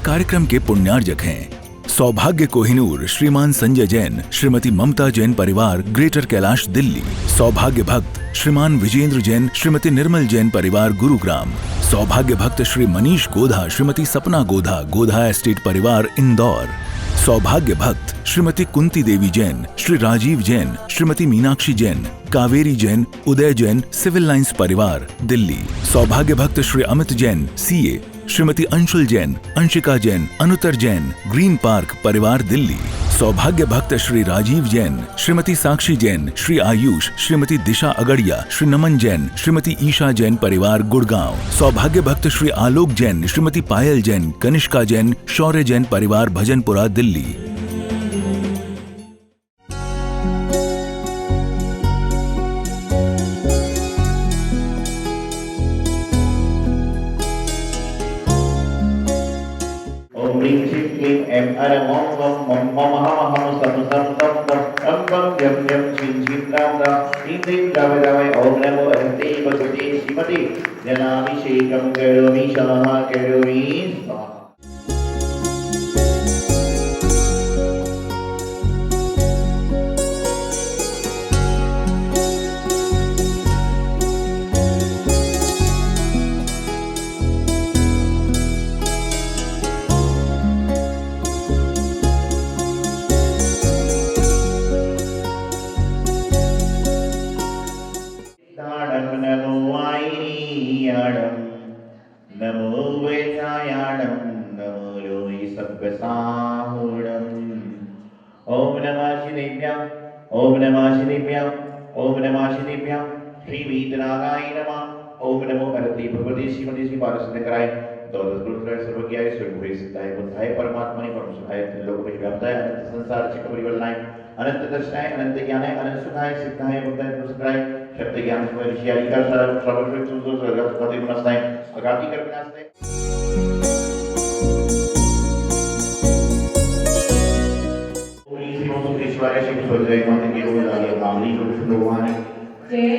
कार्यक्रम के पुण्यार्जक हैं सौभाग्य कोहिनूर श्रीमान संजय जैन, श्रीमती ममता जैन परिवार, ग्रेटर कैलाश दिल्ली। सौभाग्य भक्त श्रीमान विजेंद्र जैन, श्रीमती निर्मल जैन परिवार, गुरुग्राम। सौभाग्य भक्त श्री मनीष गोधा, श्रीमती सपना गोधा, गोधा एस्टेट परिवार, इंदौर। सौभाग्य भक्त श्रीमती कुंती देवी जैन, श्री राजीव जैन, श्रीमती मीनाक्षी जैन, कावेरी जैन, उदय जैन, सिविल लाइंस परिवार, दिल्ली। सौभाग्य भक्त Shri Amit Jain, CA, Shrimati Anshul Jain, Anshika Jain, Anuttar Jain, green park परिवार, दिल्ली। सौभाग्य भक्त श्री राजीव जैन, श्रीमती साक्षी जैन, श्री आयुष, श्रीमती दिशा अगड़िया, श्री नमन जैन, श्रीमती ईशा जैन परिवार, गुड़गांव। सौभाग्य भक्त श्री आलोक जैन, श्रीमती पायल जैन, कनिष्का जैन, शौर्य जैन परिवार, भजनपुरा, दिल्ली। जनाभिषेकं करोमि स्वाहा करोमि स्वाहा। नमो वैद्यायाणं नमो लोहि सब्बसाहुणं। ओम नमः शिवेभ्यः, ओम नमः शिवेभ्यः, ओम नमः शिवेभ्यः। श्री वीतरागाय नमः। ओम नमो भगवते भगवते श्रीमते श्री पारसिद्धकराय द्वादश गुरुत्राय सर्वज्ञाय सर्वभूय सिद्धाय बुद्धाय परमात्मने परमसुखाय त्रिलोकव्याप्ताय अनंत संसार चक्रवर्तीवल्लभाय अनंत दर्शनाय अनंत ज्ञानाय अनंत सुखाय सिद्धाय बुद्धाय परमसुखाय शब्द ज्ञान सुखाय ऋषियाय का सर्वश्रेष्ठ सुंदर स्वर्गस्थ गति गुणस्ताय अगाधि कर विनाशनाय। ओम श्री ओम कृष्णाय शिव सोजय मंत्र के ओम लालिया कामनी को विष्णु भगवान जय।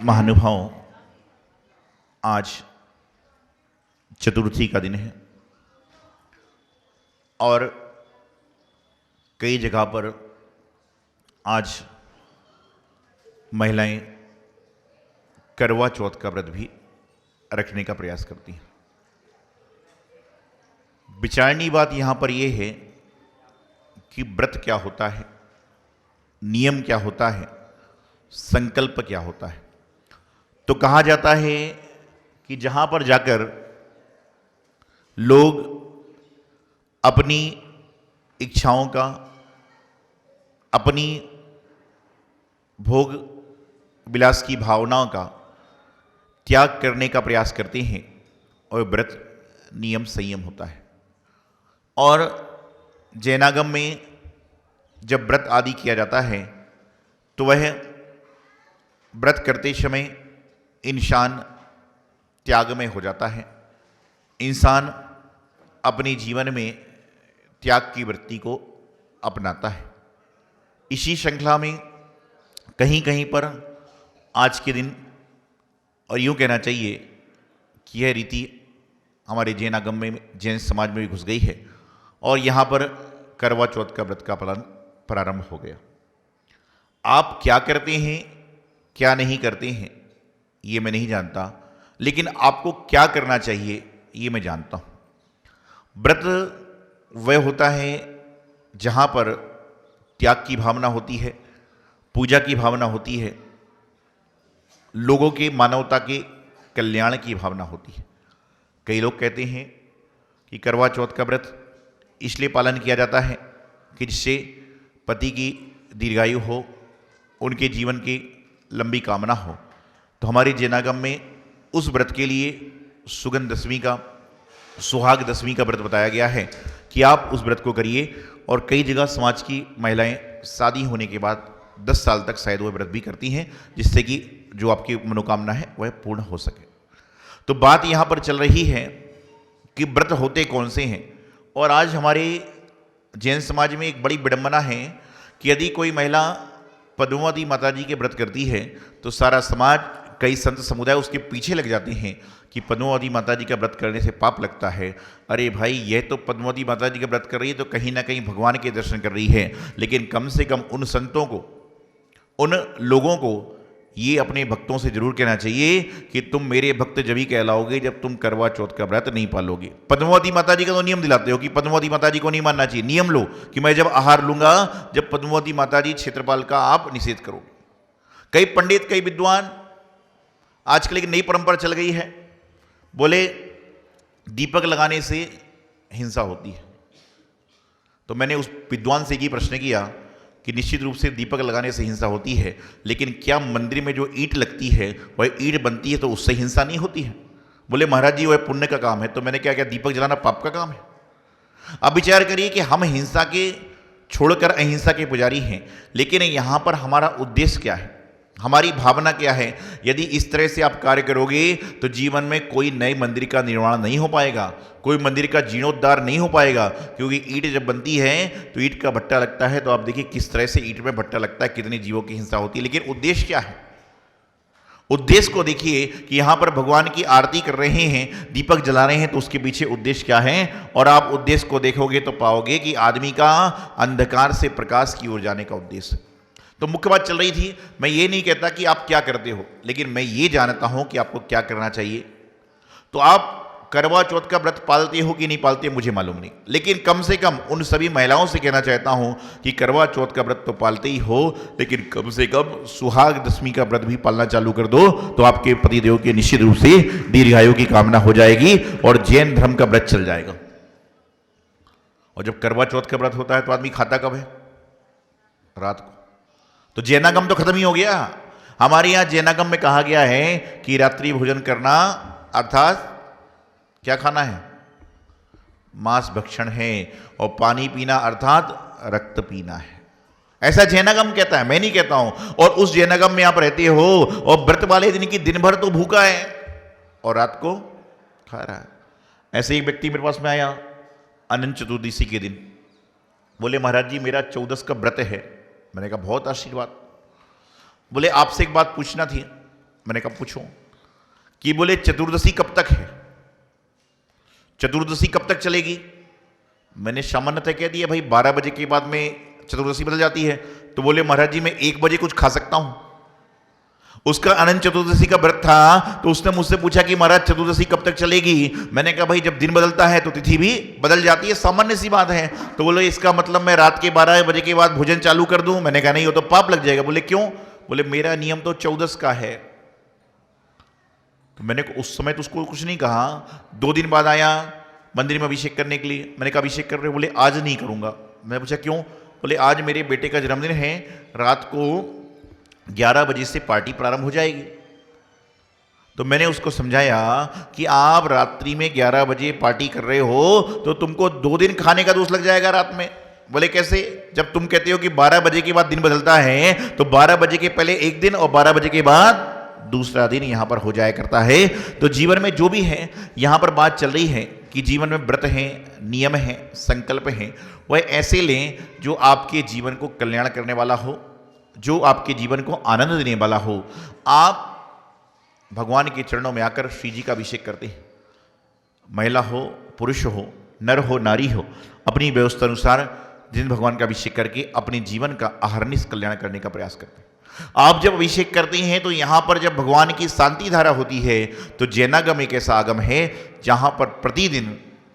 महानुभाव, आज चतुर्थी का दिन है और कई जगह पर आज महिलाएं करवा चौथ का व्रत भी रखने का प्रयास करती हैं। विचारनीय बात यहाँ पर यह है कि व्रत क्या होता है, नियम क्या होता है, संकल्प क्या होता है। तो कहा जाता है कि जहाँ पर जाकर लोग अपनी इच्छाओं का, अपनी भोग विलास की भावनाओं का त्याग करने का प्रयास करते हैं और व्रत नियम संयम होता है। और जैनागम में जब व्रत आदि किया जाता है तो वह व्रत करते समय इंसान त्यागमय हो जाता है। इंसान अपने जीवन में त्याग की वृत्ति को अपनाता है। इसी श्रृंखला में कहीं कहीं पर आज के दिन, और यूँ कहना चाहिए कि यह रीति हमारे जैन आगम में, जैन समाज में भी घुस गई है और यहाँ पर करवा चौथ का व्रत का पालन प्रारंभ हो गया। आप क्या करते हैं, क्या नहीं करते हैं, ये मैं नहीं जानता, लेकिन आपको क्या करना चाहिए ये मैं जानता हूँ। व्रत वह होता है जहाँ पर त्याग की भावना होती है, पूजा की भावना होती है, लोगों के मानवता के कल्याण की भावना होती है। कई लोग कहते हैं कि करवा चौथ का व्रत इसलिए पालन किया जाता है कि जिससे पति की दीर्घायु हो, उनके जीवन की लंबी कामना हो। तो हमारे जैनागम में उस व्रत के लिए सुगंध दशमी का, सुहाग दशमी का व्रत बताया गया है कि आप उस व्रत को करिए। और कई जगह समाज की महिलाएं शादी होने के बाद 10 साल तक शायद वह व्रत भी करती हैं, जिससे कि जो आपकी मनोकामना है वह पूर्ण हो सके। तो बात यहाँ पर चल रही है कि व्रत होते कौन से हैं। और आज हमारे जैन समाज में एक बड़ी विडंबना है कि यदि कोई महिला पद्मावती माता जी के व्रत करती है तो सारा समाज, कई संत समुदाय उसके पीछे लग जाते हैं कि पद्मावती माता जी का व्रत करने से पाप लगता है। अरे भाई, यह तो पद्मावती माता जी का व्रत कर रही है तो कहीं ना कहीं भगवान के दर्शन कर रही है, लेकिन कम से कम उन संतों को, उन लोगों को ये अपने भक्तों से जरूर कहना चाहिए कि तुम मेरे भक्त जब ही कहलाओगे जब तुम करवा चौथ का व्रत नहीं पालोगे। पद्मावती माता जी का तो नियम दिलाते हो कि पद्मावती माता जी को नहीं मानना चाहिए। नियम लो कि मैं जब आहार लूंगा जब पद्मावती माता जी क्षेत्रपाल का आप निषेध करोगे। कई पंडित, कई विद्वान, आजकल एक नई परंपरा चल गई है, बोले दीपक लगाने से हिंसा होती है। तो मैंने उस विद्वान से ये प्रश्न किया कि निश्चित रूप से दीपक लगाने से हिंसा होती है, लेकिन क्या मंदिर में जो ईंट लगती है वह ईंट बनती है तो उससे हिंसा नहीं होती है? बोले महाराज जी वह पुण्य का काम है। तो मैंने क्या दीपक जलाना पाप का काम है? अब विचार करिए कि हम हिंसा के छोड़कर अहिंसा के पुजारी हैं, लेकिन यहाँ पर हमारा उद्देश्य क्या है, हमारी भावना क्या है? यदि इस तरह से आप कार्य करोगे तो जीवन में कोई नए मंदिर का निर्माण नहीं हो पाएगा, कोई मंदिर का जीर्णोद्धार नहीं हो पाएगा, क्योंकि ईंट जब बनती है तो ईंट का भट्टा लगता है। तो आप देखिए किस तरह से ईंट में भट्टा लगता है, कितने जीवों की हिंसा होती है। लेकिन उद्देश्य क्या है? उद्देश्य को देखिए कि यहां पर भगवान की आरती कर रहे हैं, दीपक जला रहे हैं, तो उसके पीछे उद्देश्य क्या है? और आप उद्देश्य को देखोगे तो पाओगे कि आदमी का अंधकार से प्रकाश की ओर जाने का उद्देश्य। तो मुख्य बात चल रही थी, मैं ये नहीं कहता कि आप क्या करते हो, लेकिन मैं ये जानता हूं कि आपको क्या करना चाहिए। तो आप करवा चौथ का व्रत पालते हो कि नहीं पालते मुझे मालूम नहीं, लेकिन कम से कम उन सभी महिलाओं से कहना चाहता हूं कि करवा चौथ का व्रत तो पालते ही हो, लेकिन कम से कम सुहाग दशमी का व्रत भी पालना चालू कर दो, तो आपके पतिदेव के निश्चित रूप से दीर्घायु की कामना हो जाएगी और जैन धर्म का व्रत चल जाएगा। और जब करवा चौथ का व्रत होता है तो आदमी खाता कब है? रात को। तो जैनागम तो खत्म ही हो गया। हमारे यहां जैनागम में कहा गया है कि रात्रि भोजन करना अर्थात क्या खाना है? मांस भक्षण है, और पानी पीना अर्थात रक्त पीना है। ऐसा जैनागम कहता है, मैं नहीं कहता हूं। और उस जैनागम में आप रहते हो और व्रत वाले दिन की दिन भर तो भूखा है और रात को खा रहा है। ऐसे एक व्यक्ति मेरे पास में आया अनंत चतुर्दशी के दिन, बोले महाराज जी मेरा 14 का व्रत है। मैंने कहा बहुत आशीर्वाद। बोले आपसे एक बात पूछना थी। मैंने कहा पूछो। कि बोले चतुर्दशी कब तक है? चतुर्दशी कब तक चलेगी? मैंने सामान्यतः कह दिया भाई 12 बजे के बाद में चतुर्दशी बदल जाती है। तो बोले महाराज जी मैं 1 बजे कुछ खा सकता हूं। उसका अनंत चतुर्दशी का व्रत था, तो उसने मुझसे पूछा कि महाराज चतुर्दशी कब तक चलेगी? मैंने कहा भाई जब दिन बदलता है तो तिथि भी बदल जाती है, सामान्य सी बात है। तो बोले इसका मतलब मैं रात के 12 बजे के बाद भोजन चालू कर दूं? मैंने कहा नहीं, वो तो पाप लग जाएगा। बोले क्यों? बोले मेरा नियम तो 14 का है। तो मैंने उस समय तो उसको कुछ नहीं कहा। 2 दिन बाद आया मंदिर में अभिषेक करने के लिए। मैंने कहा अभिषेक कर रहे हो? बोले आज नहीं करूंगा। मैंने पूछा क्यों? बोले आज मेरे बेटे का जन्मदिन है, रात को 11 बजे से पार्टी प्रारंभ हो जाएगी। तो मैंने उसको समझाया कि आप रात्रि में 11 बजे पार्टी कर रहे हो तो तुमको 2 दिन खाने का दोष लग जाएगा रात में। बोले कैसे? जब तुम कहते हो कि 12 बजे के बाद दिन बदलता है, तो 12 बजे के पहले एक दिन और 12 बजे के बाद दूसरा दिन यहां पर हो जाया करता है। तो जीवन में जो भी है, यहां पर बात चल रही है कि जीवन में व्रत है, नियम है, संकल्प है, वह ऐसे लें जो आपके जीवन को कल्याण करने वाला हो, जो आपके जीवन को आनंद देने वाला हो। आप भगवान के चरणों में आकर श्री जी का अभिषेक करते हैं। महिला हो, पुरुष हो, नर हो, नारी हो, अपनी व्यवस्था अनुसार दिन भगवान का अभिषेक करके अपने जीवन का अहर्निश कल्याण करने का प्रयास करते हैं। आप जब अभिषेक करते हैं तो यहां पर जब भगवान की शांति धारा होती है, तो जैनागम एक ऐसा आगम है जहां पर प्रतिदिन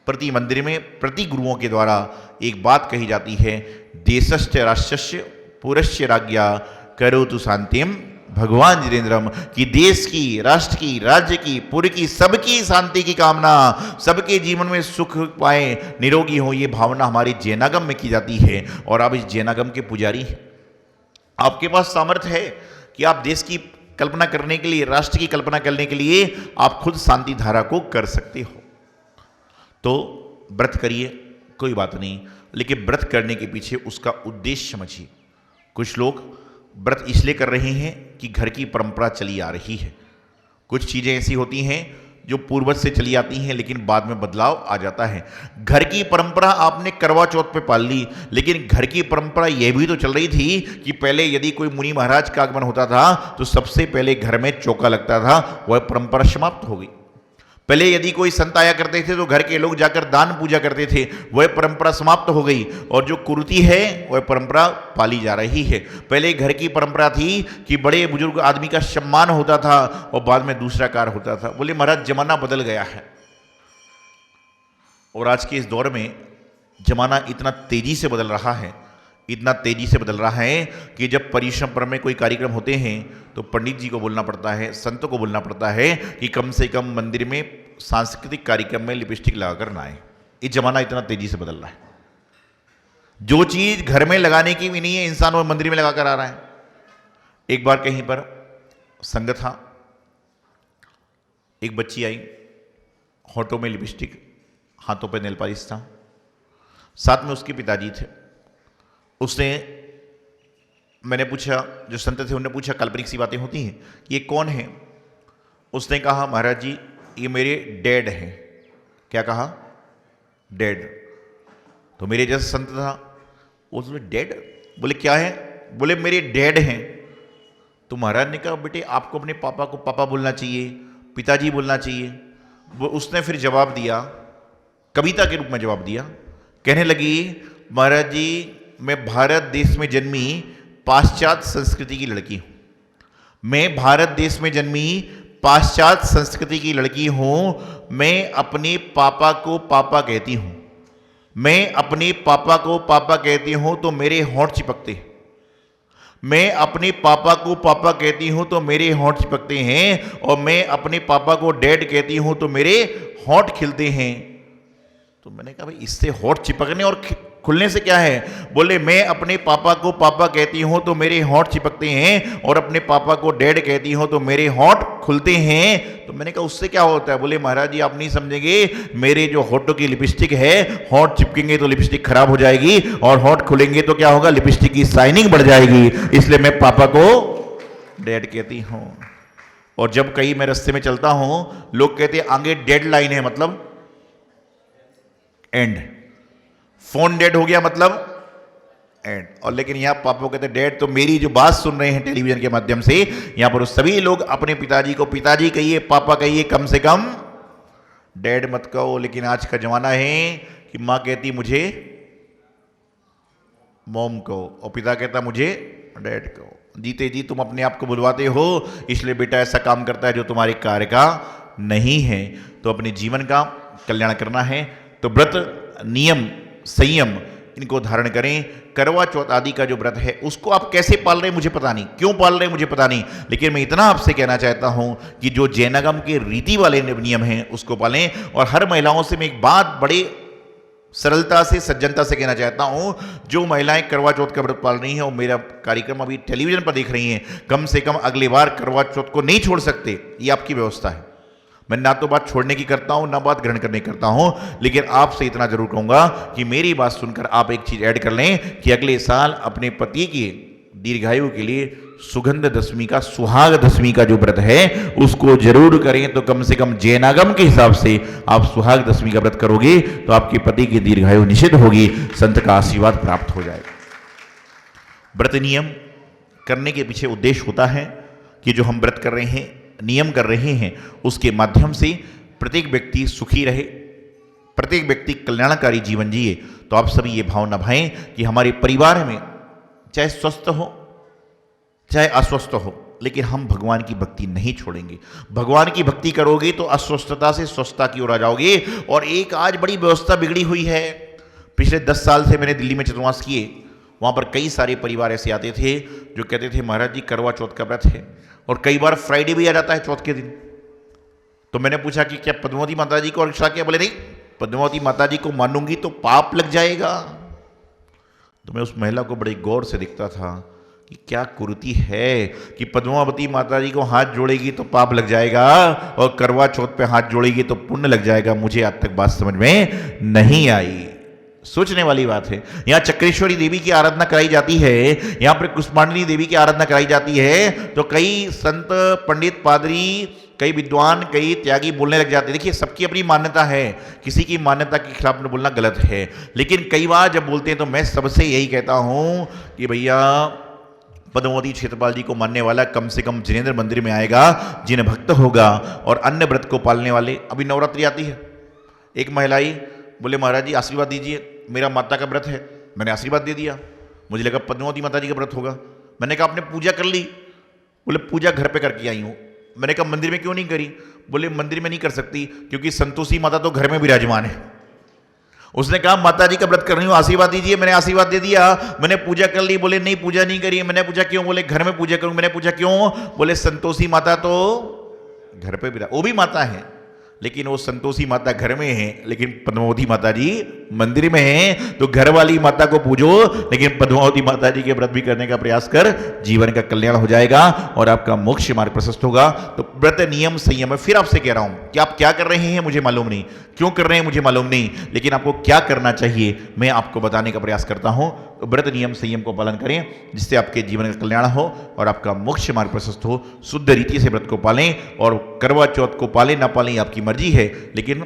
प्रति मंदिर में प्रति गुरुओं के द्वारा एक बात कही जाती है, देशश्च राष्ट्रस्य पुरस्य राज्ञा करोतु शांतिम भगवान जितेंद्रम, कि देश की, राष्ट्र की, राज्य की, पुर की, सबकी शांति की कामना, सबके जीवन में सुख पाए, निरोगी हो, ये भावना हमारी जैनागम में की जाती है। और आप इस जैनागम के पुजारी हैं। आपके पास सामर्थ्य है कि आप देश की कल्पना करने के लिए, राष्ट्र की कल्पना करने के लिए आप खुद शांति धारा को कर सकते हो। तो व्रत करिए, कोई बात नहीं, लेकिन व्रत करने के पीछे उसका उद्देश्य समझिए। कुछ लोग व्रत इसलिए कर रहे हैं कि घर की परंपरा चली आ रही है। कुछ चीज़ें ऐसी होती हैं जो पूर्वज से चली आती हैं, लेकिन बाद में बदलाव आ जाता है। घर की परंपरा आपने करवा चौथ पे पाल ली, लेकिन घर की परंपरा यह भी तो चल रही थी कि पहले यदि कोई मुनि महाराज का आगमन होता था तो सबसे पहले घर में चौका लगता था। वह परंपरा समाप्त हो गई। पहले यदि कोई संत आया करते थे तो घर के लोग जाकर दान पूजा करते थे, वह परंपरा समाप्त हो गई। और जो कुरीति है वह परंपरा पाली जा रही है। पहले घर की परंपरा थी कि बड़े बुजुर्ग आदमी का सम्मान होता था और बाद में दूसरा कार्य होता था। बोले महाराज जमाना बदल गया है, और आज के इस दौर में जमाना इतना तेजी से बदल रहा है, इतना तेजी से बदल रहा है कि जब परिश्रम पर में कोई कार्यक्रम होते हैं तो पंडित जी को बोलना पड़ता है, संतों को बोलना पड़ता है कि कम से कम मंदिर में सांस्कृतिक कार्यक्रम में लिपस्टिक लगाकर ना आए। ये जमाना इतना तेजी से बदल रहा है। जो चीज घर में लगाने की भी नहीं है इंसान वो मंदिर में लगाकर आ रहा है। एक बार कहीं पर संग था, एक बच्ची आई, होठों में लिपस्टिक, हाथों पे नेल पॉलिश था, साथ में उसके पिताजी थे। उसने, मैंने पूछा, जो संत थे उन्होंने पूछा, काल्पनिक सी बातें होती हैं, ये कौन है? उसने कहा महाराज जी ये मेरे डैड हैं। क्या कहा? डैड। तो मेरे जैसा संत था, उसने डैड बोले क्या है? बोले मेरे डैड हैं। तो महाराज ने कहा बेटे आपको अपने पापा को पापा बोलना चाहिए, पिताजी बोलना चाहिए। वो उसने फिर जवाब दिया, कविता के रूप में जवाब दिया, कहने लगी महाराज जी मैं भारत देश में जन्मी पाश्चात्य संस्कृति की लड़की हूं। मैं भारत देश में जन्मी पाश्चात्य संस्कृति की लड़की हूं। मैं अपने पापा को पापा कहती हूं। मैं अपने पापा को पापा कहती हूं तो मेरे होंठ चिपकते हैं। मैं अपने पापा को पापा कहती हूं तो मेरे होंठ चिपकते हैं, और मैं अपने पापा को डैड कहती हूं तो मेरे होंठ खिलते हैं। तो मैंने कहा भाई इससे होंठ चिपकने और खुलने से क्या है? बोले मैं अपने पापा को पापा कहती हूं तो मेरे होंठ चिपकते हैं, और अपने पापा को डैड कहती हूं तो मेरे होंठ खुलते हैं। तो मैंने कहा उससे क्या होता है? बोले महाराज जी आप नहीं समझेंगे, मेरे जो होठों की लिपस्टिक है, होंठ चिपकेंगे तो लिपस्टिक खराब हो जाएगी, और होंठ खुलेंगे तो क्या होगा? लिपस्टिक की शाइनिंग बढ़ जाएगी। इसलिए मैं पापा को डैड कहती हूं। और जब कहीं मैं रास्ते में चलता हूं, लोग कहते हैं आगे डेड लाइन है, मतलब एंड। फोन डेड हो गया मतलब एंड। और लेकिन यहां पापा कहते हैं डेड। तो मेरी जो बात सुन रहे हैं टेलीविजन के माध्यम से, यहां पर सभी लोग अपने पिताजी को पिताजी कहिए, पापा कहिए, कम से कम डैड मत कहो। लेकिन आज का जमाना है कि मां कहती मुझे मॉम कहो, और पिता कहता मुझे डैड कहो। जीते जी तुम अपने आप को बुलवाते हो, इसलिए बेटा ऐसा काम करता है जो तुम्हारे कार्य का नहीं है। तो अपने जीवन का कल्याण करना है तो व्रत, नियम, संयम इनको धारण करें। करवा चौथ आदि का जो व्रत है उसको आप कैसे पाल रहे हैं मुझे पता नहीं, क्यों पाल रहे हैं मुझे पता नहीं, लेकिन मैं इतना आपसे कहना चाहता हूं कि जो जैनागम के रीति वाले नियम हैं उसको पालें। और हर महिलाओं से मैं एक बात बड़ी सरलता से, सज्जनता से कहना चाहता हूं, जो महिलाएं करवा चौथ का व्रत पाल रही हैं और मेरा कार्यक्रम अभी टेलीविजन पर देख रही हैं, कम से कम अगली बार करवा चौथ को नहीं छोड़ सकते, ये आपकी व्यवस्था है। मैं ना तो बात छोड़ने की करता हूं, ना बात ग्रहण करने की करता हूं, लेकिन आपसे इतना जरूर कहूंगा कि मेरी बात सुनकर आप एक चीज ऐड कर लें कि अगले साल अपने पति की दीर्घायु के लिए सुगंध दशमी का, सुहाग दशमी का जो व्रत है उसको जरूर करें। तो कम से कम जैनागम के हिसाब से आप सुहाग दशमी का व्रत करोगे तो आपके पति की दीर्घायु निश्चित होगी, संत का आशीर्वाद प्राप्त हो जाएगा। व्रत नियम करने के पीछे उद्देश्य होता है कि जो हम व्रत कर रहे हैं, नियम कर रहे हैं, उसके माध्यम से प्रत्येक व्यक्ति सुखी रहे, प्रत्येक व्यक्ति कल्याणकारी जीवन जिए। तो आप सभी ये भावना भाएं कि हमारे परिवार में चाहे स्वस्थ हो चाहे अस्वस्थ हो, लेकिन हम भगवान की भक्ति नहीं छोड़ेंगे। भगवान की भक्ति करोगे तो अस्वस्थता से स्वस्थता की ओर आ जाओगे। और एक आज बड़ी व्यवस्था बिगड़ी हुई है। पिछले 10 साल से मैंने दिल्ली में चतुर्मास किए, वहाँ पर कई सारे परिवार ऐसे आते थे जो कहते थे महाराज जी करवा चौथ का व्रत है, और कई बार फ्राइडे भी आ जाता है चौथ के दिन। तो मैंने पूछा कि क्या पद्मावती माता जी को अर्चना किया? बोले नहीं, पद्मावती माता जी को मानूंगी तो पाप लग जाएगा। तो मैं उस महिला को बड़े गौर से देखता था कि क्या कुरीति है कि पद्मावती माता जी को हाथ जोड़ेगी तो पाप लग जाएगा, और करवा चौथ पे हाथ जोड़ेगी तो पुण्य लग जाएगा। मुझे आज तक बात समझ में नहीं आई। सोचने वाली बात है। यहाँ चक्रेश्वरी देवी की आराधना कराई जाती है, यहाँ पर कुष्मांडली देवी की आराधना कराई जाती है। तो कई संत, पंडित, पादरी, कई विद्वान, कई त्यागी बोलने लग जाते हैं। देखिए, सबकी अपनी मान्यता है, किसी की मान्यता के खिलाफ में बोलना गलत है, लेकिन कई बार जब बोलते हैं तो मैं सबसे यही कहता हूं कि भैया पद्मावती क्षेत्रपाल जी को मानने वाला कम से कम जिनेंद्र मंदिर में आएगा, जिन भक्त होगा, और अन्य व्रत को पालने वाले। अभी नवरात्रि आती है, एक महिला आई, बोले महाराज जी आशीर्वाद दीजिए, मेरा माता का व्रत है। मैंने आशीर्वाद दे दिया, मुझे लगा पद्मावती माता जी का व्रत होगा। मैंने कहा आपने पूजा कर ली? बोले पूजा घर पे करके आई हूँ। मैंने कहा मंदिर में क्यों नहीं करी? बोले मंदिर में नहीं कर सकती क्योंकि संतोषी माता तो घर में विराजमान है। उसने कहा माता जी का व्रत कर रही हूँ, आशीर्वाद दीजिए। मैंने आशीर्वाद दे दिया, मैंने पूजा कर ली। बोले नहीं पूजा नहीं करी। मैंने पूछा क्यों? बोले घर में पूजा करूँ। मैंने पूछा क्यों? बोले संतोषी माता तो घर पे विराज, वो भी माता है लेकिन वो संतोषी माता घर में है, लेकिन पद्मावती माता जी मंदिर में है। तो घर वाली माता को पूजो, लेकिन पद्मावती माता जी के व्रत भी करने का प्रयास कर, जीवन का कल्याण हो जाएगा और आपका मोक्ष मार्ग प्रशस्त होगा। तो व्रत नियम संयम है। फिर आपसे कह रहा हूं कि आप क्या कर रहे हैं मुझे मालूम नहीं, क्यों कर रहे हैं मुझे मालूम नहीं, लेकिन आपको क्या करना चाहिए मैं आपको बताने का प्रयास करता हूं। तो व्रत नियम संयम को पालन करें, जिससे आपके जीवन का कल्याण हो और आपका मोक्ष मार्ग प्रशस्त हो। शुद्ध रीति से व्रत को पालें और करवा चौथ को पालें ना पालें आपकी मर्जी है, लेकिन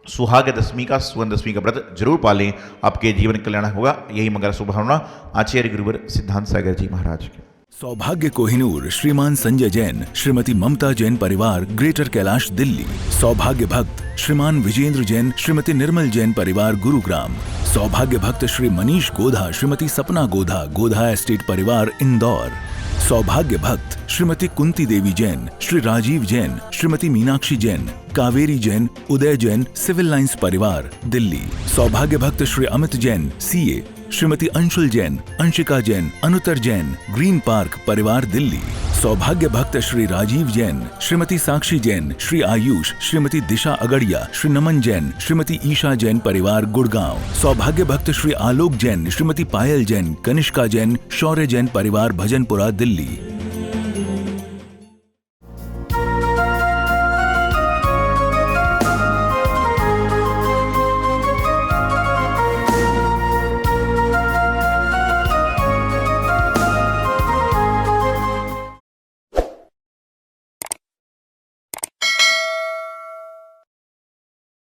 सुहाग दशमी का, सुवर्ण दशमी का व्रत जरूर पालें, आपके जीवन कल्याण होगा। यही मंगल शुभकामना आचार्य गुरुवर सिद्धांत सागर जी महाराज के। सौभाग्य कोहिनूर श्रीमान संजय जैन, श्रीमती ममता जैन परिवार, ग्रेटर कैलाश दिल्ली। सौभाग्य भक्त श्रीमान विजेंद्र जैन, श्रीमती निर्मल जैन परिवार, गुरुग्राम। सौभाग्य भक्त श्री मनीष गोधा, श्रीमती सपना गोधा, गोधा एस्टेट परिवार, इंदौर। सौभाग्य भक्त श्रीमती कुंती देवी जैन, श्री राजीव जैन, श्रीमती मीनाक्षी जैन, कावेरी जैन, उदय जैन, सिविल लाइंस परिवार, दिल्ली। सौभाग्य भक्त Shri Amit Jain, CA, Shrimati Anshul Jain, Anshika Jain, Anuttar Jain, green park परिवार, दिल्ली। सौभाग्य भक्त श्री राजीव जैन, श्रीमती साक्षी जैन, श्री आयुष, श्रीमती दिशा अगड़िया, श्री नमन जैन, श्रीमती ईशा जैन परिवार, गुड़गांव। सौभाग्य भक्त श्री आलोक जैन, श्रीमती पायल जैन, कनिष्का जैन, शौर्य जैन परिवार, भजनपुरा, दिल्ली।